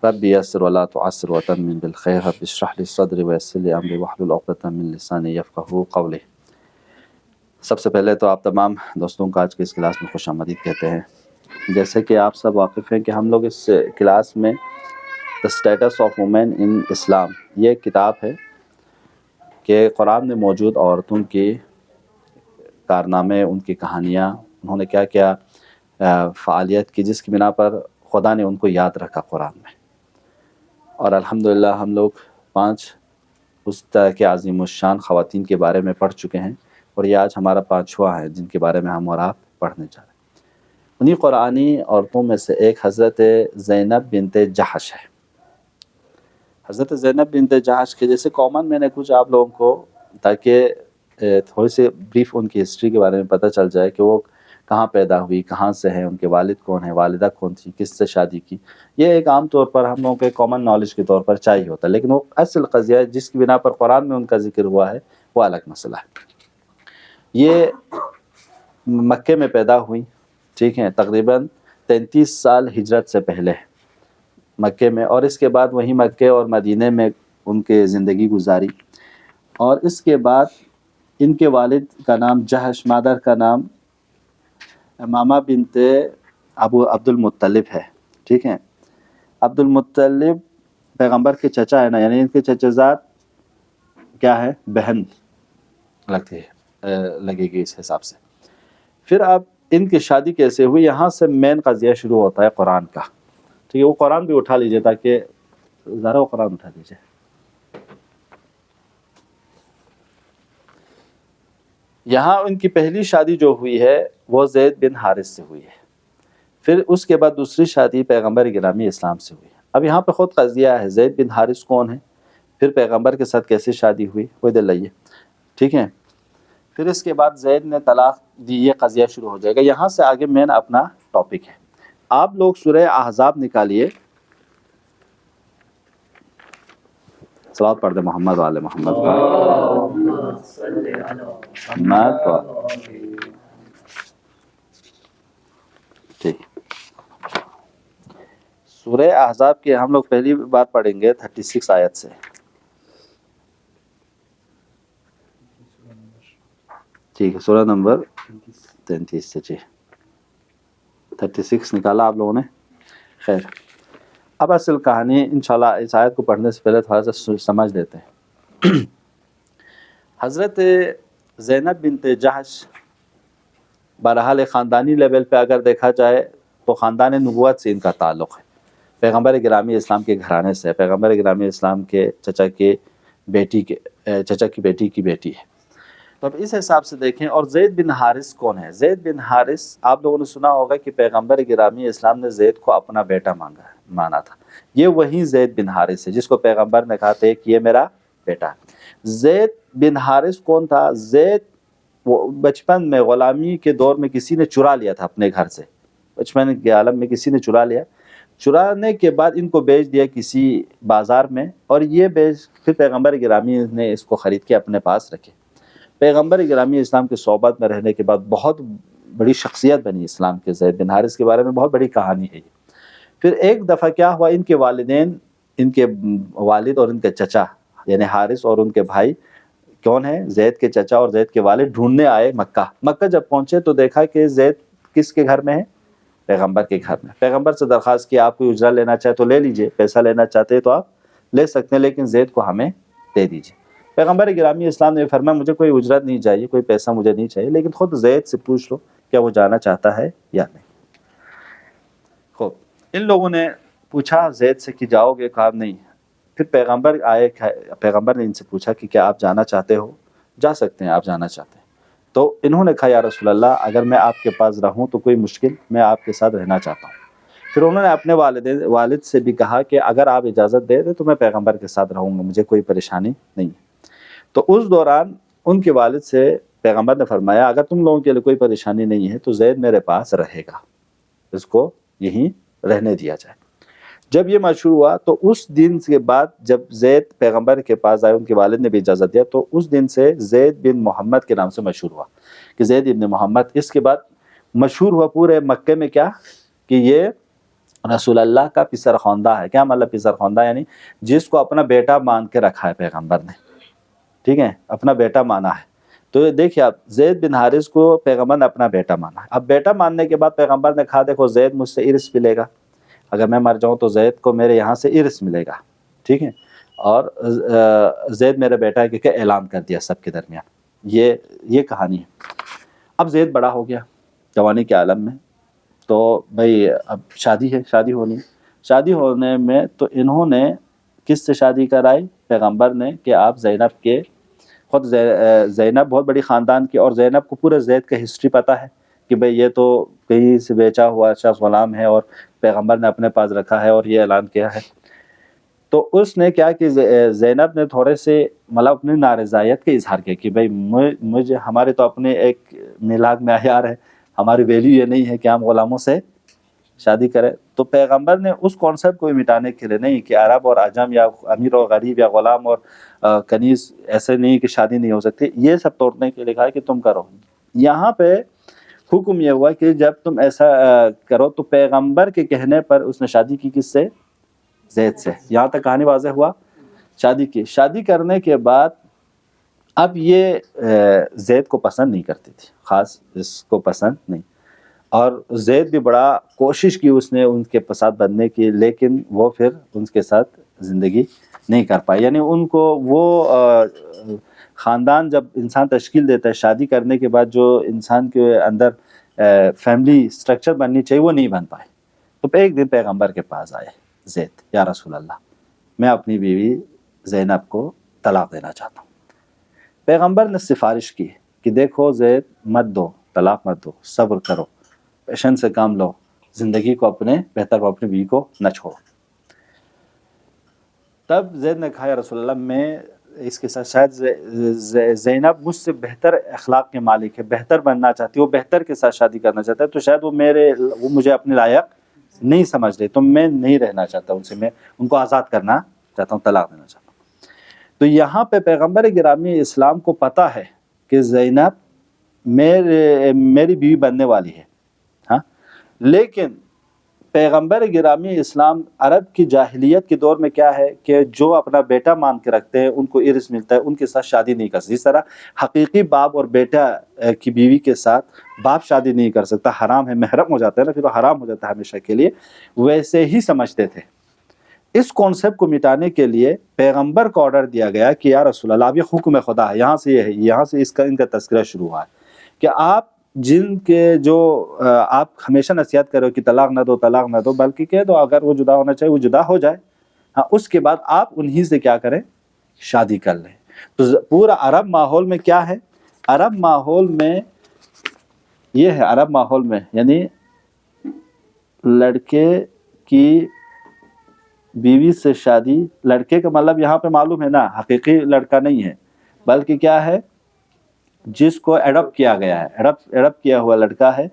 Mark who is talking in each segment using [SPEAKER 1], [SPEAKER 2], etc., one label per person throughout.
[SPEAKER 1] ربی یسر ولا تعسر وتمم بالخیر رب اشرح لی صدری ویسر لی امری واحلل عقدۃ من لسانی یفقهوا قولی۔ سب سے پہلے تو آپ تمام دوستوں کا آج کے اس کلاس میں خوش آمدید کہتے ہیں۔ جیسے کہ آپ سب واقف ہیں کہ ہم لوگ اس کلاس میں دا اسٹیٹس آف وومین ان اسلام، یہ کتاب ہے کہ قرآن میں موجود عورتوں کی کارنامے، ان کی کہانیاں، انہوں نے کیا کیا فعالیت کی جس کی بنا پر خدا نے ان کو یاد رکھا قرآن میں۔ اور الحمدللہ ہم لوگ 5 اس طرح کے عظیم الشان خواتین کے بارے میں پڑھ چکے ہیں، اور یہ آج ہمارا 5واں ہے جن کے بارے میں ہم اور آپ پڑھنے جا رہے ہیں۔ انہی قرآنی عورتوں میں سے ایک حضرت زینب بنت جحش ہے۔ حضرت زینب بنت جحش کے جیسے کامن میں نے کچھ آپ لوگوں کو تاکہ تھوڑی سی بریف ان کی ہسٹری کے بارے میں پتہ چل جائے کہ وہ کہاں پیدا ہوئی، کہاں سے ہیں، ان کے والد کون ہیں، والدہ کون تھی، کس سے شادی کی۔ یہ ایک عام طور پر ہم لوگوں کے کامن نالج کے طور پر چاہیے ہوتا ہے، لیکن وہ اصل قضیہ جس کی بنا پر قرآن میں ان کا ذکر ہوا ہے وہ الگ مسئلہ ہے۔ یہ مکے میں پیدا ہوئی، ٹھیک ہے، تقریباً 33 سال ہجرت سے پہلے مکے میں، اور اس کے بعد وہیں مکے اور مدینے میں ان کے زندگی گزاری۔ اور اس کے بعد ان کے والد کا نام جحش، مادر کا نام امامہ بنت ابو عبد المطلب ہے، ٹھیک ہے۔ عبد المطلب پیغمبر کے چچا ہے نا، یعنی ان کے چچا زاد کیا ہے، بہن لگتی ہے، لگے گی اس حساب سے۔ پھر اب ان کی شادی کیسے ہوئی، یہاں سے مین قضیہ شروع ہوتا ہے قرآن کا، ٹھیک ہے۔ وہ قرآن بھی اٹھا لیجئے تاکہ ذرا وہ قرآن اٹھا دیجئے۔ یہاں ان کی پہلی شادی جو ہوئی ہے وہ زید بن حارث سے ہوئی ہے، پھر اس کے بعد دوسری شادی پیغمبر گرامی اسلام سے ہوئی ہے۔ اب یہاں پہ خود قضیہ ہے، زید بن حارث کون ہے، پھر پیغمبر کے ساتھ کیسے شادی ہوئی، وہ ادھر لائیے، ٹھیک ہے۔ پھر اس کے بعد زید نے طلاق دی، یہ قضیہ شروع ہو جائے گا۔ یہاں سے آگے مین اپنا ٹاپک ہے۔ آپ لوگ سورہ احزاب نکالیے، صلوات پڑھ دیں محمد والے محمد ٹھیک۔ سورہ احزاب کے ہم لوگ پہلی بار پڑھیں گے 36 آیت سے، ٹھیک ہے، سورہ نمبر 33 سے، جی 36 نکالا آپ لوگوں نے، خیر۔ اب اصل کہانی انشاءاللہ اس آیت کو پڑھنے سے پہلے تھوڑا سا سمجھ لیتے ہیں۔ حضرت زینب بنت جحش بہرحال خاندانی لیول پہ اگر دیکھا جائے تو خاندان نبوت سے ان کا تعلق ہے، پیغمبر گرامی اسلام کے گھرانے سے، پیغمبر گرامی اسلام کے چچا کی بیٹی کی بیٹی ہے۔ تو اب اس حساب سے دیکھیں، اور زید بن حارث کون ہے؟ زید بن حارث آپ لوگوں نے سنا ہوگا کہ پیغمبر گرامی اسلام نے زید کو اپنا بیٹا مانا تھا۔ یہ وہی زید بن حارث ہے جس کو پیغمبر نے کہا تھا کہ یہ میرا بیٹا ہے۔ زید بن حارث کون تھا؟ زید وہ بچپن میں غلامی کے دور میں کسی نے چرا لیا تھا اپنے گھر سے، بچپن کے عالم میں کسی نے چرا لیا، چرانے کے بعد ان کو بیچ دیا کسی بازار میں، اور یہ پھر پیغمبر گرامی نے اس کو خرید کے اپنے پاس رکھے۔ پیغمبر گرامی اسلام کی صحبت میں رہنے کے بعد بہت بڑی شخصیت بنی اسلام کے۔ زید بن حارث کے بارے میں بہت بڑی کہانی ہے یہ۔ پھر ایک دفعہ کیا ہوا، ان کے والدین، ان کے والد اور ان کے چچا یعنی حارث اور ان کے بھائی کون ہیں، زید کے چچا اور زید کے والد ڈھونڈنے آئے مکہ جب پہنچے تو دیکھا کہ زید کس کے گھر میں ہے، پیغمبر کے گھر میں۔ پیغمبر سے درخواست کی آپ کوئی اجرہ لینا چاہے تو لے لیجئے، پیسہ لینا چاہتے ہیں تو آپ لے سکتے ہیں، لیکن زید کو ہمیں دے دیجئے۔ پیغمبر گرامی اسلام نے فرمایا مجھے کوئی اجرت نہیں چاہیے، کوئی پیسہ مجھے نہیں چاہیے، لیکن خود زید سے پوچھ لو کیا وہ جانا چاہتا ہے یا نہیں۔ خوب، ان لوگوں نے پوچھا زید سے کہ جاؤ گے، کہا نہیں۔ پھر پیغمبر آئے، پیغمبر نے ان سے پوچھا کہ کیا آپ جانا چاہتے ہو؟ جا سکتے ہیں، آپ جانا چاہتے ہیں۔ تو انہوں نے کہا یا رسول اللہ اگر میں آپ کے پاس رہوں تو کوئی مشکل، میں آپ کے ساتھ رہنا چاہتا ہوں۔ پھر انہوں نے اپنے والد سے بھی کہا کہ اگر آپ اجازت دے دیں تو میں پیغمبر کے ساتھ رہوں گا، مجھے کوئی پریشانی نہیں ہے۔ تو اس دوران ان کے والد سے پیغمبر نے فرمایا اگر تم لوگوں کے لیے کوئی پریشانی نہیں ہے تو زید میرے پاس رہے گا، اس کو یہیں رہنے دیا جائے۔ جب یہ مشہور ہوا تو اس دن کے بعد جب زید پیغمبر کے پاس آئے، ان کے والد نے بھی اجازت دیا، تو اس دن سے زید بن محمد کے نام سے مشہور ہوا کہ زید ابن محمد۔ اس کے بعد مشہور ہوا پورے مکے میں کیا کہ یہ رسول اللہ کا پسر خواندہ ہے. کیا مطلب پسر خواندہ؟ یعنی جس کو اپنا بیٹا مان کے رکھا ہے پیغمبر نے. ٹھیک ہے، اپنا بیٹا مانا ہے. تو دیکھیے آپ، زید بن حارث کو پیغمبر نے اپنا بیٹا مانا ہے. اب بیٹا ماننے کے بعد پیغمبر نے کہا دیکھو زید مجھ سے ارث ملے گا، اگر میں مر جاؤں تو زید کو میرے یہاں سے ارث ملے گا. ٹھیک ہے، اور زید میرا بیٹا ہے کہ اعلان کر دیا سب کے درمیان. یہ کہانی ہے. اب زید بڑا ہو گیا جوانی کے عالم میں، تو بھائی اب شادی ہے، شادی ہونی ہے. شادی ہونے میں تو انہوں نے کس سے شادی کرائی؟ پیغمبر نے، کہ آپ زینب کے، خود زینب بہت بڑی خاندان کی، اور زینب کو پورے زید کا ہسٹری پتہ ہے کہ بھئی یہ تو کہیں سے بیچا ہوا شخص غلام ہے اور پیغمبر نے اپنے پاس رکھا ہے اور یہ اعلان کیا ہے. تو اس نے کیا کہ زینب نے تھوڑے سے مطلب اپنی نارضائیت کا اظہار کیا کہ بھئی مجھے، ہمارے تو اپنے ایک میلاد معیار ہے، ہماری ویلیو یہ نہیں ہے کہ ہم غلاموں سے شادی کریں. تو پیغمبر نے اس کانسیپٹ کو مٹانے کے لیے نہیں کہ عرب اور عجم یا امیر اور غریب یا غلام اور کنیز ایسے نہیں کہ شادی نہیں ہو سکتی، یہ سب توڑنے کے لیے کہا کہ تم کرو. یہاں پہ حکم یہ ہوا کہ جب تم ایسا کرو تو پیغمبر کے کہنے پر اس نے شادی کی. کس سے؟ زید سے. یہاں تک کہانی واضح ہوا. شادی کی. شادی کرنے کے بعد اب یہ زید کو پسند نہیں کرتی تھی، خاص اس کو پسند نہیں، اور زید بھی بڑا کوشش کی اس نے ان کے ساتھ بننے کی، لیکن وہ پھر ان کے ساتھ زندگی نہیں کر پائی. یعنی ان کو وہ خاندان جب انسان تشکیل دیتا ہے شادی کرنے کے بعد، جو انسان کے اندر فیملی سٹرکچر بننی چاہیے وہ نہیں بن پائے. تو ایک دن پیغمبر کے پاس آئے زید، یا رسول اللہ میں اپنی بیوی زینب کو طلاق دینا چاہتا ہوں. پیغمبر نے سفارش کی کہ دیکھو زید، مت دو، طلاق مت دو، صبر کرو، پیشن سے کام لو، زندگی کو اپنے بہتر، اپنی بیوی کو نہ چھوڑو. تب زید نے کہا یا رسول اللہ میں اس کے ساتھ شاید زینب مجھ سے بہتر اخلاق کے مالک ہے، بہتر بننا چاہتی ہے، وہ بہتر کے ساتھ شادی کرنا چاہتا ہے، تو شاید وہ مجھے اپنے لائق نہیں سمجھ رہے، تو میں نہیں رہنا چاہتا ان سے، میں ان کو آزاد کرنا چاہتا ہوں، طلاق دینا چاہتا ہوں. تو یہاں پہ پیغمبر گرامی اسلام کو پتہ ہے کہ زینب میری بیوی بننے والی ہے. ہاں، لیکن پیغمبر گرامی اسلام عرب کی جاہلیت کے دور میں کیا ہے کہ جو اپنا بیٹا مان کے رکھتے ہیں ان کو ارث ملتا ہے، ان کے ساتھ شادی نہیں کر سکتے. جس طرح حقیقی باپ اور بیٹا کی بیوی کے ساتھ باپ شادی نہیں کر سکتا، حرام ہے، محرم ہو جاتا ہے نا، پھر وہ حرام ہو جاتا ہے ہمیشہ کے لیے، ویسے ہی سمجھتے تھے. اس کانسیپٹ کو مٹانے کے لیے پیغمبر کو آرڈر دیا گیا کہ یا رسول اللہ، اب یہ حکم خدا ہے، یہاں سے یہ ہے، یہاں سے ان کا تذکرہ شروع ہوا ہے کہ آپ جن کے جو آپ ہمیشہ نصیحت کرو کہ طلاق نہ دو، طلاق نہ دو، بلکہ کہہ دو اگر وہ جدا ہونا چاہیے وہ جدا ہو جائے. ہاں، اس کے بعد آپ انہی سے کیا کریں؟ شادی کر لیں. تو پورا عرب ماحول میں کیا ہے؟ عرب ماحول میں یہ ہے، عرب ماحول میں یعنی لڑکے کی بیوی سے شادی، لڑکے کا مطلب یہاں پہ معلوم ہے نا، حقیقی لڑکا نہیں ہے، بلکہ کیا ہے، جس کو ایڈاپٹ کیا گیا ہے، ایڈاپٹ کیا ہوا لڑکا ہے،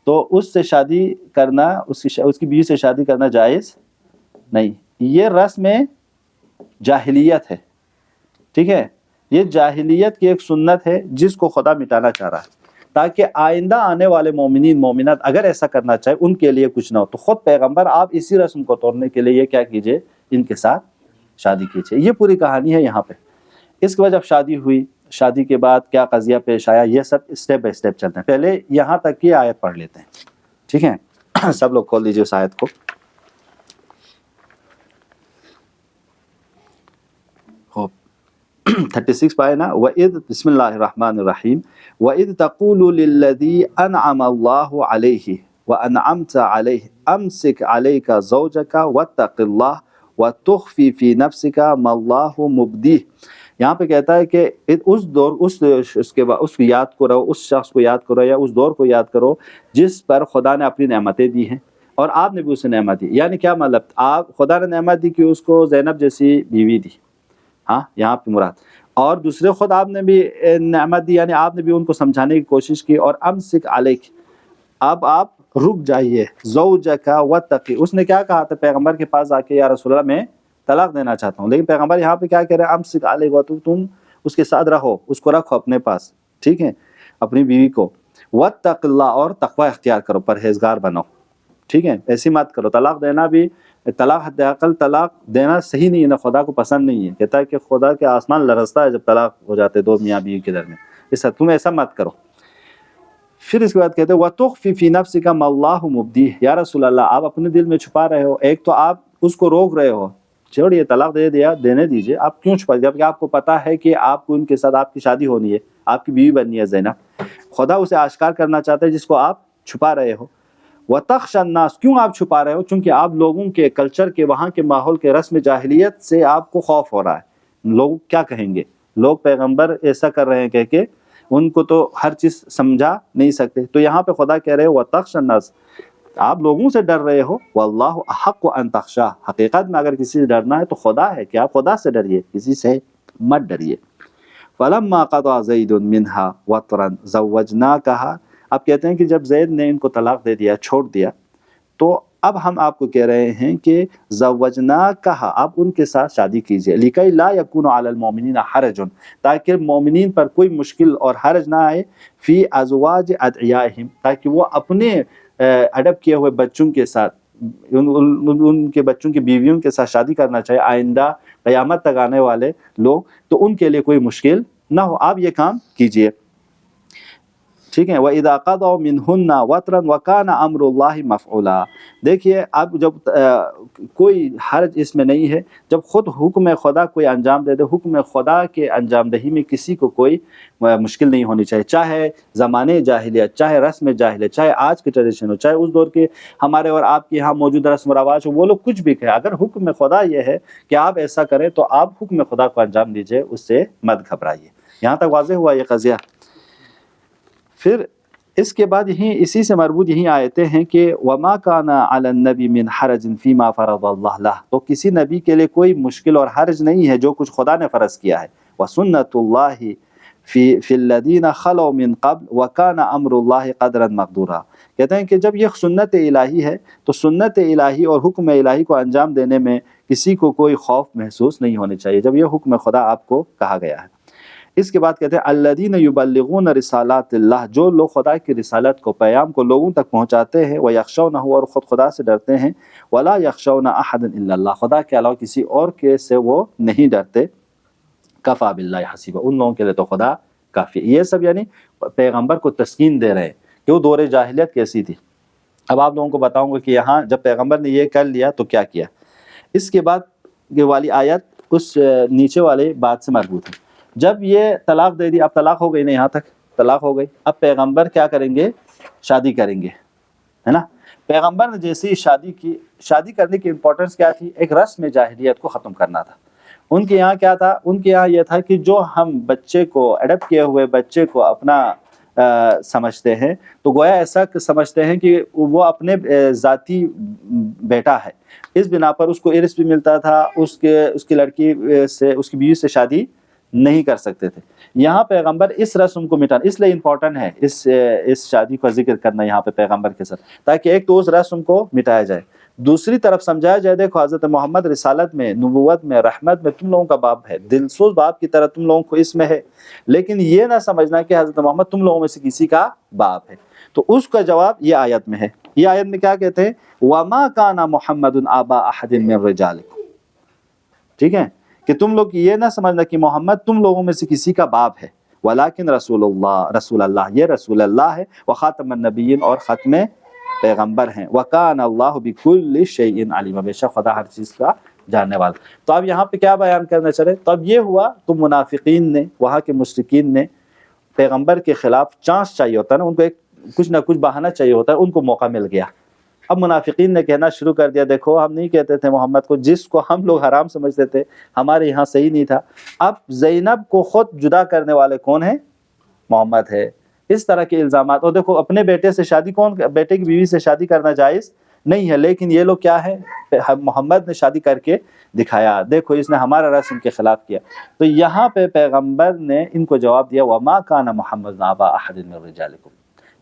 [SPEAKER 1] تو اس سے شادی کرنا، اس کی بیوی سے شادی کرنا جائز نہیں. یہ رسم جاہلیت ہے. ٹھیک ہے، یہ جاہلیت کی ایک سنت ہے جس کو خدا مٹانا چاہ رہا ہے، تاکہ آئندہ آنے والے مومنین مومنات اگر ایسا کرنا چاہے ان کے لیے کچھ نہ ہو. تو خود پیغمبر آپ اسی رسم کو توڑنے کے لیے یہ کیا کیجئے، ان کے ساتھ شادی کیجئے. یہ پوری کہانی ہے یہاں پہ. اس کے بعد جب شادی ہوئی، شادی کے بعد کیا قضیہ پیش آیا، یہ سب اسٹیپ بائی اسٹیپ چلتے ہیں. پہلے یہاں تک کی آیت پڑھ لیتے ہیں. ٹھیک ہے، سب لوگ کھول دیجئے اس آیت کو. خوب 36 پائے نا. وَإِذْ بسم اللہ الرحمن الرحیم وَإِذْ تَقُولُ لِلَّذِي أَنْعَمَ اللَّهُ عَلَيْهِ وَأَنْعَمْتَ عَلَيْهِ أَمْسِكْ عَلَيْكَ زَوْجَكَ وَاتَّقِ اللَّهَ وَتُخْفِي فِي نَفْسِكَ مَا اللَّهُ مُبْدِيهِ. یہاں پہ کہتا ہے کہ اس دور، اس کے بعد اس کو یاد کرو، اس شخص کو یاد کرو یا اس دور کو یاد کرو جس پر خدا نے اپنی نعمتیں دی ہیں اور آپ نے بھی اسے نعمت دی. یعنی کیا مطلب، آپ خدا نے نعمت دی کہ اس کو زینب جیسی بیوی دی، ہاں یہاں پہ مراد، اور دوسرے خود آپ نے بھی نعمت دی، یعنی آپ نے بھی ان کو سمجھانے کی کوشش کی. اور امسک علیک، اب آپ رک جائیے، زوجک واتقی. اس نے کیا کہا تھا پیغمبر کے پاس آ کے، یا رسول اللہ میں طلاق دینا چاہتا ہوں، لیکن پیغمبر یہاں پہ کیا کہہ رہے ہیں، امسک علیک، تم اس کے ساتھ رہو، اس کو رکھو اپنے پاس. ٹھیک ہے، اپنی بیوی کو. واتق اللہ، اور تقوی اختیار کرو، پرہیزگار بنو، ٹھیک ہے، ایسی مت کرو۔ طلاق دینا بھی، طلاق حد اقل طلاق دینا صحیح نہیں ہے نا، خدا کو پسند نہیں ہے، کہتا ہے کہ خدا کے آسمان لرزتا ہے جب طلاق ہو جاتے دو میاں بیوی کے درمیان، اس تم ایسا مت کرو۔ پھر اس کے بعد کہتے ہیں وَتُخْفِي فِي نَفْسِكَ مَا اللَّهُ مُبْدِيهِ، یا رسول اللہ آپ اپنے دل میں چھپا رہے ہو، ایک تو آپ اس کو روک رہے ہو، چھوڑیے طلاق دے دیا، دینے دیجیے، آپ کیوں چھپا، جبکہ آپ کو پتا ہے کہ آپ کو ان کے ساتھ آپ کی شادی ہونی ہے، آپ کی بیوی بننی ہے زینب، خدا اسے آشکار کرنا چاہتا ہے جس کو آپ چھپا رہے ہو۔ وَتَخْشَى النَّاسَ، کیوں آپ چھپا رہے ہو؟ چونکہ آپ لوگوں کے کلچر کے، وہاں کے ماحول کے رسم جاہلیت سے آپ کو خوف ہو رہا ہے، لوگ کیا کہیں گے، لوگ پیغمبر ایسا کر رہے ہیں کہہ کے ان کو تو ہر چیز سمجھا نہیں سکتے، تو یہاں پہ خدا کہہ رہے ہو وَتَخْشَى النَّاسَ، آپ لوگوں سے ڈر رہے ہو، وَاللَّهُ أَحَقُّ أَن تَخْشَاهُ، حقیقت میں اگر کسی سے ڈرنا ہے تو خدا ہے، کہ آپ خدا سے ڈریے، کسی سے مت ڈریے۔ فَلَمَّا قَضَى زَيْدٌ مِّنْهَا وَطْرًا زَوَّجْنَاكَهَا، اب کہتے ہیں کہ جب زید نے ان کو طلاق دے دیا، چھوڑ دیا، تو اب ہم آپ کو کہہ رہے ہیں کہ زوجناکہا، آپ ان کے ساتھ شادی کیجئے، لِكَيْ لَا يَكُونُ عَلَى الْمُؤْمِنِينَ حَرَجٌ، تاکہ مومنین پر کوئی مشکل اور حرج نہ آئے، فی ازواج ادعیائہم، تاکہ وہ اپنے اڈاپٹ کیے ہوئے بچوں کے ساتھ، ان کے بچوں کی بیویوں کے ساتھ شادی کرنا چاہے آئندہ قیامت تک آنے والے لوگ، تو ان کے لیے کوئی مشکل نہ ہو، آپ یہ کام کیجئے، ٹھیک ہے۔ وَإِذَا قَضَوْا مِنْهُنَّ وَطْرًا وَكَانَ أَمْرُ اللَّهِ مَفْعُولًا، دیکھیے اب جب کوئی حرج اس میں نہیں ہے، جب خود حکم خدا کوئی انجام دے دے، حکم خدا کے انجام دہی میں کسی کو کوئی مشکل نہیں ہونی چاہیے، چاہے زمانے جاہلیت، چاہے رسم جاہلیت، چاہے آج کے ٹریڈیشن ہو، چاہے اس دور کے ہمارے اور آپ کے یہاں موجود رسم و رواج ہو، وہ لوگ کچھ بھی کہیں، اگر حکم خدا یہ ہے کہ آپ ایسا کریں تو آپ حکم خدا کو انجام دیجئے، اس سے مت گھبرائیے۔ یہاں تک واضح ہوا یہ قضیہ۔ پھر اس کے بعد یہیں اسی سے مربوط یہیں آیتیں ہیں کہ وَمَا كَانَ عَلَى النَّبِي مِنْ حَرَجٍ فِي مَا فَرَضَ اللَّهُ لَهُ، تو کسی نبی کے لیے کوئی مشکل اور حرج نہیں ہے جو کچھ خدا نے فرض کیا ہے، وَسُنَّةُ اللَّهِ فِي الَّذِينَ خَلَوْا مِنْ قَبْلُ وَكَانَ أَمْرُ اللَّهِ قَدْرًا مَقْدُورًا، کہتے ہیں کہ جب یہ سنت الہی ہے تو سنت الہی اور حکم الہی کو انجام دینے میں کسی کو کوئی خوف محسوس نہیں ہونے چاہیے جب یہ حکم خدا آپ کو کہا گیا ہے۔ اس کے بعد کہتے ہیں الذین یبلغون رسالات اللہ، جو لوگ خدا کی رسالت کو، پیام کو لوگوں تک پہنچاتے ہیں، ویخشونہ، اور خود خدا سے ڈرتے ہیں، ولا یخشون احدا الا اللہ، خدا کے علاوہ کسی اور کے سے وہ نہیں ڈرتے، کفا باللہ حسیبا، ان لوگوں کے لیے تو خدا کافی۔ یہ سب یعنی پیغمبر کو تسکین دے رہے ہیں کہ وہ دور جاہلیت کیسی تھی۔ اب آپ لوگوں کو بتاؤں گا کہ یہاں جب پیغمبر نے یہ کر لیا تو کیا کیا۔ اس کے بعد یہ والی آیت اس نیچے والے بات سے مربوط ہے، جب یہ طلاق دے دی، اب طلاق ہو گئی نا، یہاں تک طلاق ہو گئی، اب پیغمبر کیا کریں گے، شادی کریں گے، ہے نا۔ پیغمبر نے جیسے ہی شادی کی، شادی کرنے کی امپورٹنس کیا تھی، ایک رسم جاہلیت کو ختم کرنا تھا۔ ان کے یہاں کیا تھا، ان کے یہاں یہ تھا کہ جو ہم بچے کو، اڈاپٹ کیے ہوئے بچے کو اپنا سمجھتے ہیں، تو گویا ایسا سمجھتے ہیں کہ وہ اپنے ذاتی بیٹا ہے، اس بنا پر اس کو ارث بھی ملتا تھا، اس کی لڑکی سے، اس کی بیوی سے شادی نہیں کر سکتے تھے۔ یہاں پیغمبر اس رسم کو مٹانا، اس لیے امپورٹنٹ ہے اس شادی کا ذکر کرنا یہاں پہ پیغمبر کے ساتھ، تاکہ ایک تو اس رسم کو مٹایا جائے، دوسری طرف سمجھایا جائے دیکھو حضرت محمد رسالت میں، نبوت میں، رحمت میں تم لوگوں کا باپ ہے، دلسوز باپ کی طرح تم لوگوں کو اس میں ہے، لیکن یہ نہ سمجھنا کہ حضرت محمد تم لوگوں میں سے کسی کا باپ ہے۔ تو اس کا جواب یہ آیت میں ہے۔ یہ آیت میں کیا کہتے ہیں، وَمَا كَانَ مُحَمَّدٌ أَبَا أَحَدٍ مِّن رِجَالِكُمْ، ٹھیک ہے، کہ تم لوگ یہ نہ سمجھنا کہ محمد تم لوگوں میں سے کسی کا باپ ہے، ولیکن رسول اللہ، یہ رسول اللہ ہے، وخاتم النبیین، اور ختم پیغمبر ہیں، وکان اللہ بکل شیء علیم، بے شک خدا ہر چیز کا جاننے والا۔ تو اب یہاں پہ کیا بیان کرنا چلے، تو اب یہ ہوا تو منافقین نے، وہاں کے مشرکین نے پیغمبر کے خلاف چانس چاہیے ہوتا ہے نا، ان کو ایک کچھ نہ کچھ بہانہ چاہیے ہوتا ہے، ان کو موقع مل گیا۔ اب منافقین نے کہنا شروع کر دیا، دیکھو ہم نہیں کہتے تھے محمد کو، جس کو ہم لوگ حرام سمجھتے تھے ہمارے یہاں صحیح نہیں تھا، اب زینب کو خود جدا کرنے والے کون ہیں، محمد ہے، اس طرح کے الزامات۔ اور دیکھو اپنے بیٹے سے شادی، بیٹے کی بیوی سے شادی کرنا جائز نہیں ہے، لیکن یہ لوگ کیا ہے، محمد نے شادی کر کے دکھایا، دیکھو اس نے ہمارا رسم کے خلاف کیا۔ تو یہاں پہ پیغمبر نے ان کو جواب دیا، وما کان محمد ابا احد من رجالکم،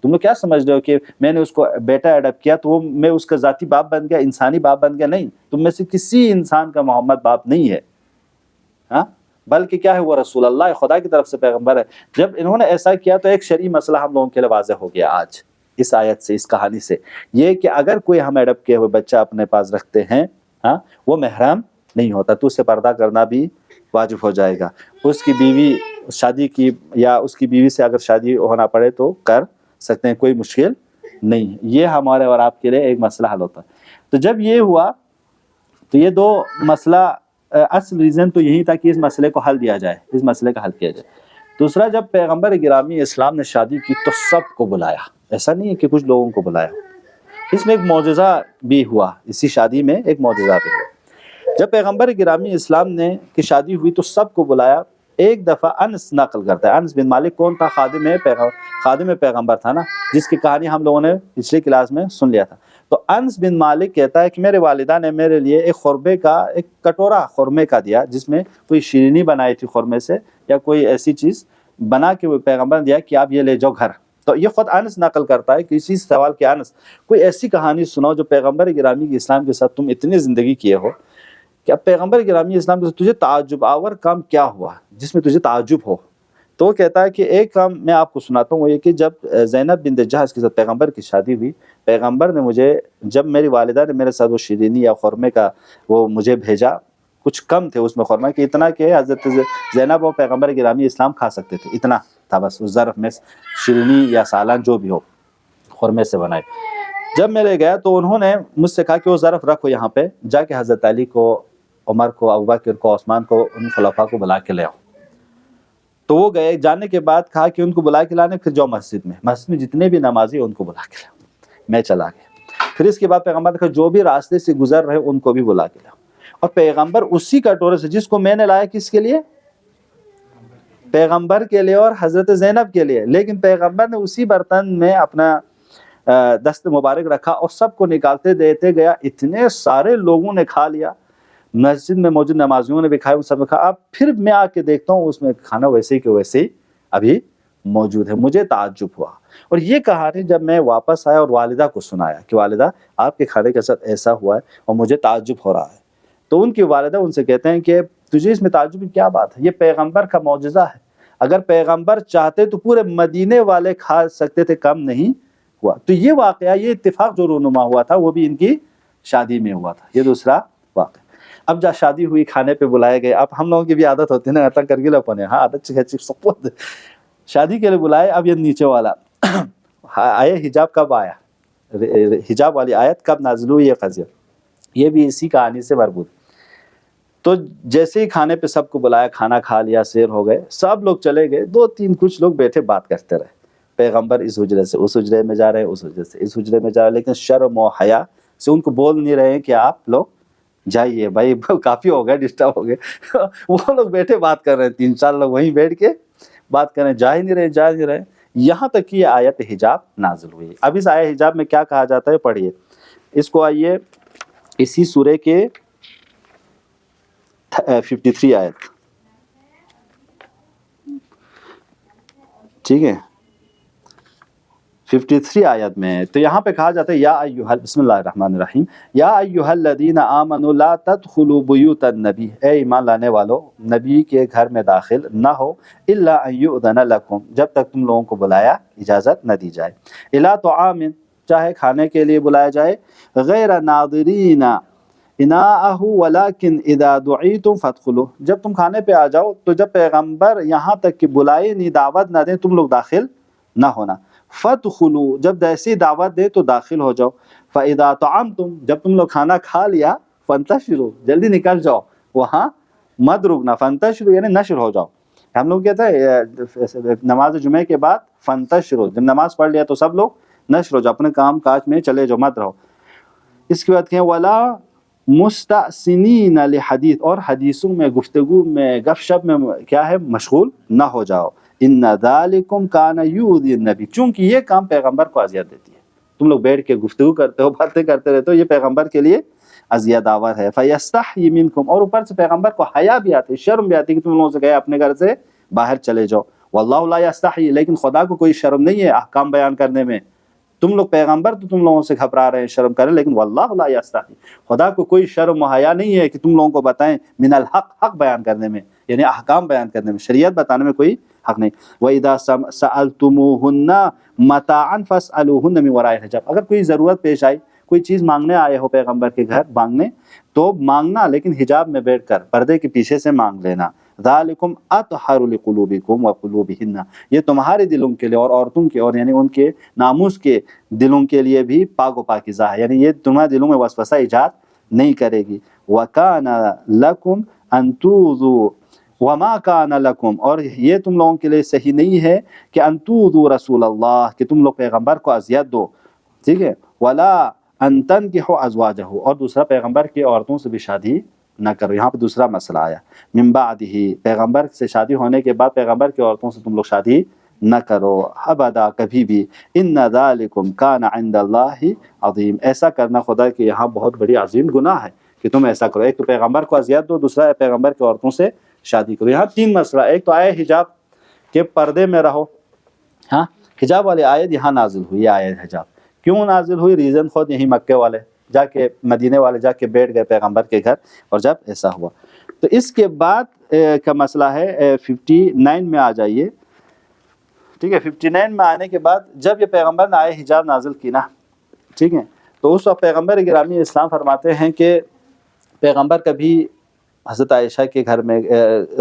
[SPEAKER 1] تم لوگ کیا سمجھ رہے ہو کہ میں نے اس کو بیٹا اڈاپٹ کیا تو میں اس کا ذاتی باپ بن گیا، انسانی باپ بن گیا؟ نہیں، تم میں سے کسی انسان کا محمد باپ نہیں ہے، ہاں، بلکہ کیا ہے وہ رسول اللہ خدا کی طرف سے پیغمبر ہے. جب انہوں نے ایسا کیا تو ایک شرعی مسئلہ ہم لوگوں کے لیے واضح ہو گیا آج اس آیت سے, اس کہانی سے, یہ کہ اگر کوئی ہم ایڈپٹ کیے ہوئے بچہ اپنے پاس رکھتے ہیں ہاں وہ محرم نہیں ہوتا, تو اس سے پردہ کرنا بھی واجب ہو جائے گا. اس کی بیوی شادی کی یا اس کی بیوی سے اگر شادی ہونا پڑے تو کر سکتے ہیں, کوئی مشکل نہیں. یہ ہمارے اور آپ کے لیے ایک مسئلہ حل ہوتا ہے. تو جب یہ ہوا تو یہ دو مسئلہ, اصل ریزن تو یہی تھا کہ اس مسئلے کو حل دیا جائے, اس مسئلے کا حل کیا جائے. دوسرا, جب پیغمبر گرامی اسلام نے شادی کی تو سب کو بلایا, ایسا نہیں ہے کہ کچھ لوگوں کو بلایا. اس میں ایک معجزہ بھی ہوا, اسی شادی میں ایک معجزہ بھی ہوا. جب پیغمبر گرامی اسلام نے کی شادی ہوئی تو سب کو بلایا. ایک دفعہ انس نقل کرتا ہے, انس بن مالک کون تھا؟ خادم پیغمبر تھا نا, جس کی کہانی ہم لوگوں نے پچھلی کلاس میں سن لیا تھا. تو انس بن مالک کہتا ہے کہ میرے والدہ نے میرے لیے ایک خورمے کا, ایک کٹورا خورمے کا دیا, جس میں کوئی شیرینی بنائی تھی خورمے سے یا کوئی ایسی چیز بنا کے وہ پیغمبر نے دیا کہ آپ یہ لے جاؤ گھر. تو یہ خود انس نقل کرتا ہے کہ اسی سوال کے انس کوئی ایسی کہانی سناؤ جو پیغمبر گرامی کے اسلام کے ساتھ تم اتنی زندگی کیے ہو کہ اب پیغمبر گرامی اسلام کے ساتھ تجھے تعجب آور کام کیا ہوا جس میں تجھے تعجب ہو. تو وہ کہتا ہے کہ ایک کام میں آپ کو سناتا ہوں, وہ یہ کہ جب زینب بنت جہش کے ساتھ پیغمبر کی شادی ہوئی, پیغمبر نے مجھے, جب میری والدہ نے میرے ساتھ وہ شیرینی یا خورمے کا وہ مجھے بھیجا, کچھ کم تھے اس میں خورمہ کہ اتنا کہ حضرت زینب اور پیغمبر گرامی اسلام کھا سکتے تھے, اتنا تھا بس اس ظرف میں شیرینی یا سالن جو بھی ہو خورمے سے بنائے. جب میں لے گیا تو انہوں نے مجھ سے کہا کہ وہ ظرف رکھو یہاں پہ, جا کے حضرت علی کو, عمر کو, ابوبکر کو, عثمان کو, ان خلفاء کو بلا کے لے آؤ. تو وہ گئے, جانے کے بعد کہا کہ ان کو بلا کے لانے, پھر جاؤ مسجد میں جتنے بھی نمازی ان کو بلا کے لاؤ. میں چلا گیا. پھر اس کے بعد پیغمبر نے کہا جو بھی راستے سے گزر رہے ان کو بھی بلا کے لاؤ. اور پیغمبر اسی کٹورے سے جس کو میں نے لایا, کس کے لیے؟ پیغمبر کے لیے اور حضرت زینب کے لیے, لیکن پیغمبر نے اسی برتن میں اپنا دست مبارک رکھا اور سب کو نکالتے دیتے گیا. اتنے سارے لوگوں نے کھا لیا, مسجد میں موجود نمازیوں نے بھی کھایا, ان سب نے کھا. اب پھر میں آ کے دیکھتا ہوں اس میں کھانا ویسے ہی کہ ویسے ہی ابھی موجود ہے. مجھے تعجب ہوا, اور یہ کہانی جب میں واپس آیا اور والدہ کو سنایا کہ والدہ آپ کے کھانے کے ساتھ ایسا ہوا ہے اور مجھے تعجب ہو رہا ہے, تو ان کی والدہ ان سے کہتے ہیں کہ تجھے اس میں تعجب کی کیا بات ہے, یہ پیغمبر کا معجزہ ہے. اگر پیغمبر چاہتے تو پورے مدینے والے کھا سکتے تھے, کم نہیں ہوا. تو یہ واقعہ, یہ اتفاق جو رونما ہوا تھا وہ بھی ان کی شادی میں ہوا تھا. یہ دوسرا واقعہ. اب جا شادی ہوئی, کھانے پہ بلائے گئے. اب ہم لوگوں کی بھی عادت ہوتی ہے نا, کر گلا پنے, ہاں عادت سپورٹ, شادی کے لیے بلائے. اب یہ نیچے والا آئے, حجاب کب آیا, حجاب والی آیت کب نازل ہوئی, یہ قضیہ یہ بھی اسی کہانی سے مربوط. تو جیسے ہی کھانے پہ سب کو بلایا, کھانا کھا لیا, سیر ہو گئے, سب لوگ چلے گئے. 2-3 کچھ لوگ بیٹھے بات کرتے رہے. پیغمبر اس حجرے سے اس حجرے میں جا رہے ہیں, اس حجرے سے اس حجرے میں جا رہے ہیں, لیکن شرم و حیا سے ان کو بول نہیں رہے ہیں کہ آپ لوگ جائیے بھائی, کافی ہو گئے, ڈسٹرب ہو گئے. وہ لوگ بیٹھے بات کر رہے ہیں, 3-4 لوگ وہیں بیٹھ کے بات کر رہے ہیں, جا ہی نہیں رہے. یہاں تک کہ یہ آیت حجاب نازل ہوئی. اب اس آیت حجاب میں کیا کہا جاتا ہے, پڑھیے اس کو. آئیے اسی سورے کے 53 آیت, ٹھیک ہے, 53 آیت میں. تو یہاں پہ کہا جاتا ہے یا ایھا, بسم اللہ الرحمن الرحیم, یا ایھا الذین آمنوا لا تدخلوا بیوت النبی, اے ایمان لانے والو نبی کے گھر میں داخل نہ ہو, الا ان یؤذن لکم, جب تک تم لوگوں کو بلایا اجازت نہ دی جائے, الی طعام, چاہے کھانے کے لیے بلایا جائے, غیر ناظرین اناءہ ولکن اذا دعیتم فادخلوا, جب تم کھانے پہ آ جاؤ تو جب پیغمبر یہاں تک کہ بلائے نہیں, دعوت نہ دیں, تم لوگ داخل نہ ہونا. فادخلوا, جب جیسی دعوت دے تو داخل ہو جاؤ. فاذا طعمتم, جب تم لوگ کھانا کھا لیا, فانتشروا, جلدی نکل جاؤ, وہاں مت رکنا. فانتشروا یعنی نشر ہو جاؤ. ہم لوگ کہتے ہیں نماز جمعے کے بعد فانتشروا, جب نماز پڑھ لیا تو سب لوگ نشر ہو جاؤ, اپنے کام کاج میں چلے جاؤ, مت رہو. اس کے بعد کہیں ولا مستأسنین لحدیث, اور حدیثوں میں, گفتگو میں, گپ شپ میں کیا ہے, مشغول نہ ہو جاؤ. ان ذالکم کان یؤذی النبی, چونکہ یہ کام پیغمبر کو اذیت دیتی ہے. تم لوگ بیٹھ کے گفتگو کرتے ہو, باتیں کرتے رہتے ہو, یہ پیغمبر کے لیے اذیت آور ہے. فیستحیی منکم, اور اوپر سے پیغمبر کو حیا بھی آتی ہے, شرم بھی آتی ہے کہ تم لوگوں سے گئے اپنے گھر سے باہر چلے جاؤ. واللہ لا یستحیی, لیکن خدا کو کوئی شرم نہیں ہے احکام بیان کرنے میں. تم لوگ پیغمبر تو تم لوگوں سے گھبرا رہے ہیں، شرم کریں، لیکن واللہ لا یستحی، خدا کو کوئی شرم و حیا نہیں ہے کہ تم لوگوں کو بتائیں من الحق، حق بیان کرنے میں، یعنی احکام بیان کرنے میں، شریعت بتانے میں کوئی حق نہیں۔ وَإِذَا سَأَلْتُمُوهُنَّ مَتَاعًا فَاسْأَلُوهُنَّ مِنْ وَرَاءِ الْحِجَابِ، اگر کوئی ضرورت پیش آئی، کوئی چیز مانگنے آئے ہو پیغمبر کے گھر مانگنے، تو مانگنا لیکن حجاب میں بیٹھ کر، پردے کے پیچھے سے مانگ لینا۔ ذالکم اطہر لقلوبکم وقلوبہن، یہ تمہارے دلوں کے لیے اور عورتوں کے، اور یعنی ان کے ناموس کے دلوں کے لیے بھی پاک و پاکیزہ ہے، یعنی یہ تمہارے دلوں میں وسوسہ ایجاد نہیں کرے گی۔ وَكَانَ لَكُمْ أَن تُؤْذُوا وَمَا كَانَ لَكُمْ، اور یہ تم لوگوں کے لیے صحیح نہیں ہے کہ أَن تُؤْذُوا رسول اللہ، کہ تم لوگ پیغمبر کو اذیت دو، ٹھیک ہے، وَلَا أَن تَنكِحُوا أَزْوَاجَهُ، اور دوسرا پیغمبر کی عورتوں سے بھی شادی نہ کرو۔ یہاں پہ دوسرا مسئلہ آیا، من بعدہ، پیغمبر سے شادی ہونے کے بعد پیغمبر کی عورتوں سے تم لوگ شادی نہ کرو ابدا، کبھی بھی۔ ان ذالکم کان عند اللہ عظیم، ایسا کرنا خدا کے یہاں بہت بڑی عظیم گناہ ہے کہ تم ایسا کرو، ایک تو پیغمبر کو اذیت دو، دوسرا ہے پیغمبر کی عورتوں سے شادی کرو۔ یہاں تین مسئلہ، ایک تو آئے حجاب کے پردے میں رہو، ہاں حجاب والی آیت یہاں نازل ہوئی، آیت حجاب کیوں نازل ہوئی، ریزن خود یہی مکے والے جا کے، مدینے والے جا کے بیٹھ گئے پیغمبر کے گھر، اور جب ایسا ہوا تو اس کے بعد کا مسئلہ ہے 59 میں آ جائیے، ٹھیک ہے۔ 59 میں آنے کے بعد جب یہ پیغمبر نے آئے حجاب نازل کی نا، ٹھیک ہے، تو اس وقت پیغمبر گرامی اسلام فرماتے ہیں کہ پیغمبر کبھی حضرت عائشہ کے گھر میں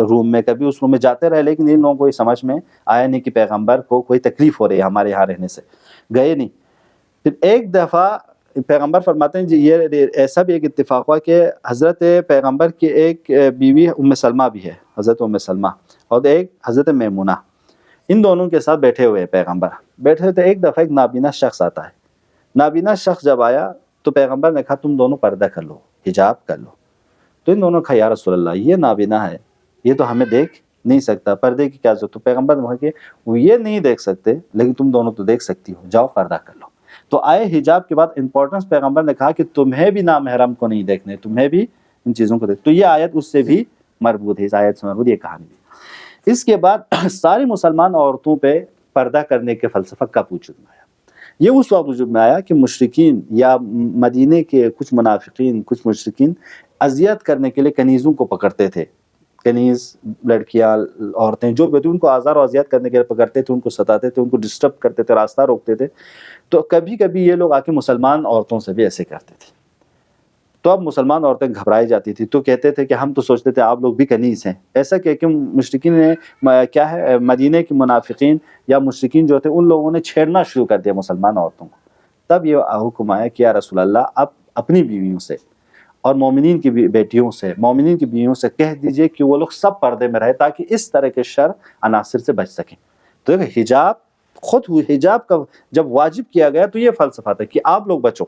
[SPEAKER 1] روم میں، کبھی اس روم میں جاتے رہے، لیکن ان لوگوں کو یہ سمجھ میں آیا نہیں کہ پیغمبر کو کوئی تکلیف ہو رہی ہے ہمارے یہاں رہنے سے، گئے نہیں۔ پھر ایک دفعہ پیغمبر فرماتے ہیں جی، یہ ایسا بھی ایک اتفاق ہوا کہ حضرت پیغمبر کی ایک بیوی ام سلمہ بھی ہے، حضرت ام سلمہ، اور ایک حضرت میمونہ، ان دونوں کے ساتھ بیٹھے ہوئے ہیں پیغمبر، بیٹھے ہوئے تو ایک دفعہ ایک نابینا شخص آتا ہے۔ نابینا شخص جب آیا تو پیغمبر نے کہا تم دونوں پردہ کر لو، حجاب کر لو، تو ان دونوں کہا یا رسول اللہ یہ نابینا ہے، یہ تو ہمیں دیکھ نہیں سکتا، پردے کی کیا ضرورت؟ تو پیغمبر نے کہا کہ وہ یہ نہیں دیکھ سکتے لیکن تم دونوں تو دیکھ سکتی ہو، جاؤ پردہ کر لو۔ تو آئے حجاب کے بعد امپورٹنس پیغمبر نے کہا کہ تمہیں بھی نامحرم کو نہیں دیکھنے، تمہیں بھی ان چیزوں کو دیکھ، تو یہ آیت اس سے بھی مربوط ہے، اس آیت سے مربوط یہ کہانی بھی۔ اس کے بعد ساری مسلمان عورتوں پہ پردہ کرنے کے فلسفہ کب وجود میں آیا؟ یہ اس وقت وجود میں آیا کہ مشرکین یا مدینے کے کچھ منافقین، کچھ مشرکین اذیت کرنے کے لیے کنیزوں کو پکڑتے تھے، کنیز لڑکیاں، عورتیں جو بھی ہوتی ان کو آزار و اذیت کرنے کے لیے پکڑتے تھے، ان کو ستاتے تھے، ان کو ڈسٹرب کرتے تھے، راستہ روکتے تھے۔ تو کبھی کبھی یہ لوگ آ کے مسلمان عورتوں سے بھی ایسے کرتے تھے، تو اب مسلمان عورتیں گھبرائی جاتی تھی، تو کہتے تھے کہ ہم تو سوچتے تھے آپ لوگ بھی کنیز ہیں، ایسا کہ مشرکین نے کیا ہے، مدینے کے منافقین یا مشرکین جو تھے ان لوگوں نے چھیڑنا شروع کر دیا مسلمان عورتوں کو۔ تب یہ حکم آیا کہ یا رسول اللہ اب اپنی بیویوں سے اور مومنین کی بیٹیوں سے، مومنین کی بیویوں سے کہہ دیجئے کہ وہ لوگ سب پردے میں رہے تاکہ اس طرح کے شر عناصر سے بچ سکیں۔ تو حجاب خود حجاب کا جب واجب کیا گیا تو یہ فلسفہ تھا کہ آپ لوگ بچو،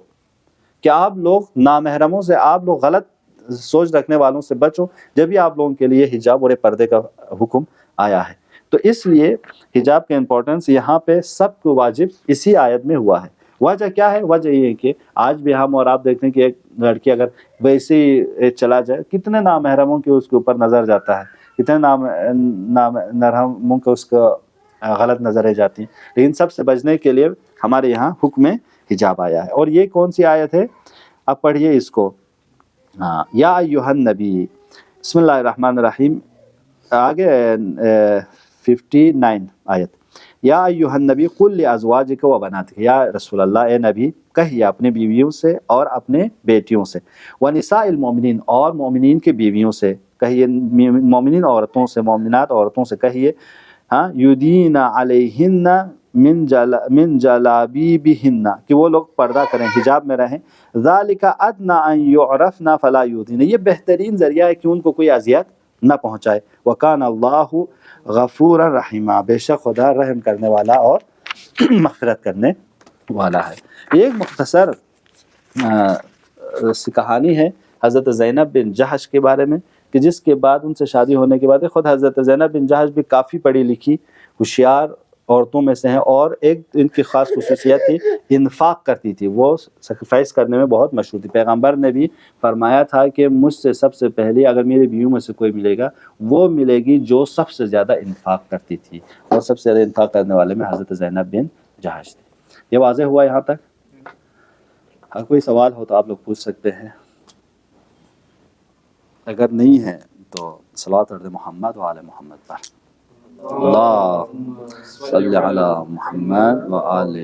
[SPEAKER 1] کہ آپ لوگ نامحرموں سے، آپ لوگ غلط سوچ رکھنے والوں سے بچو، جب بھی آپ لوگوں کے لیے حجاب اور پردے کا حکم آیا ہے۔ تو اس لیے حجاب کا امپورٹنس یہاں پہ سب کو واجب اسی آیت میں ہوا ہے۔ وجہ کیا ہے؟ وجہ یہ ہے کہ آج بھی ہم اور آپ دیکھتے ہیں کہ ایک لڑکی اگر ویسے ہی چلا جائے، کتنے نامحرموں کے اس کے اوپر نظر جاتا ہے، کتنے نامحرموں کو اس کو غلط نظریں جاتی ہیں، لیکن سب سے بچنے کے لیے ہمارے یہاں حکم حجاب آیا ہے۔ اور یہ کون سی آیت ہے؟ اب پڑھیے اس کو، یا ایھا النبی، بسم اللہ الرحمن الرحیم، آگے 59 آیت، یا ایھا النبی قل لازواجک و بناتک، یا رسول اللہ اے نبی کہیے اپنے بیویوں سے اور اپنے بیٹیوں سے، ونساء المؤمنین اور مومنین کی بیویوں سے کہیے، مومنین عورتوں سے، مومنات عورتوں سے کہیے، ہاں، یدین علیہن من جلابیبہن، کہ وہ لوگ پردہ کریں، حجاب میں رہیں، ذالک ادنی ان یعرفن فلا یؤذین، یہ بہترین ذریعہ ہے کہ ان کو کوئی اذیت نہ پہنچائے، وکان اللہ غفورا رحیما، بے شک خدا رحم کرنے والا اور مغفرت کرنے والا ہے۔ یہ ایک مختصر کہانی ہے حضرت زینب بن جحش کے بارے میں، کہ جس کے بعد ان سے شادی ہونے کے بعد خود حضرت زینب بن جحش بھی کافی پڑھی لکھی ہوشیار عورتوں میں سے ہیں، اور ایک ان کی خاص خصوصیت تھی، انفاق کرتی تھی، وہ سیکریفائس کرنے میں بہت مشہور تھی۔ پیغمبر نے بھی فرمایا تھا کہ مجھ سے سب سے پہلے اگر میری بیویوں میں سے کوئی ملے گا وہ ملے گی جو سب سے زیادہ انفاق کرتی تھی، اور سب سے زیادہ انفاق کرنے والے میں حضرت زینب بن جحش تھی۔ یہ واضح ہوا یہاں تک؟ اگر کوئی سوال ہو تو آپ لوگ پوچھ سکتے ہیں، اگر نہیں ہے تو صلوات علی محمد و آل محمد پر. اللہم صلی علی محمد و آل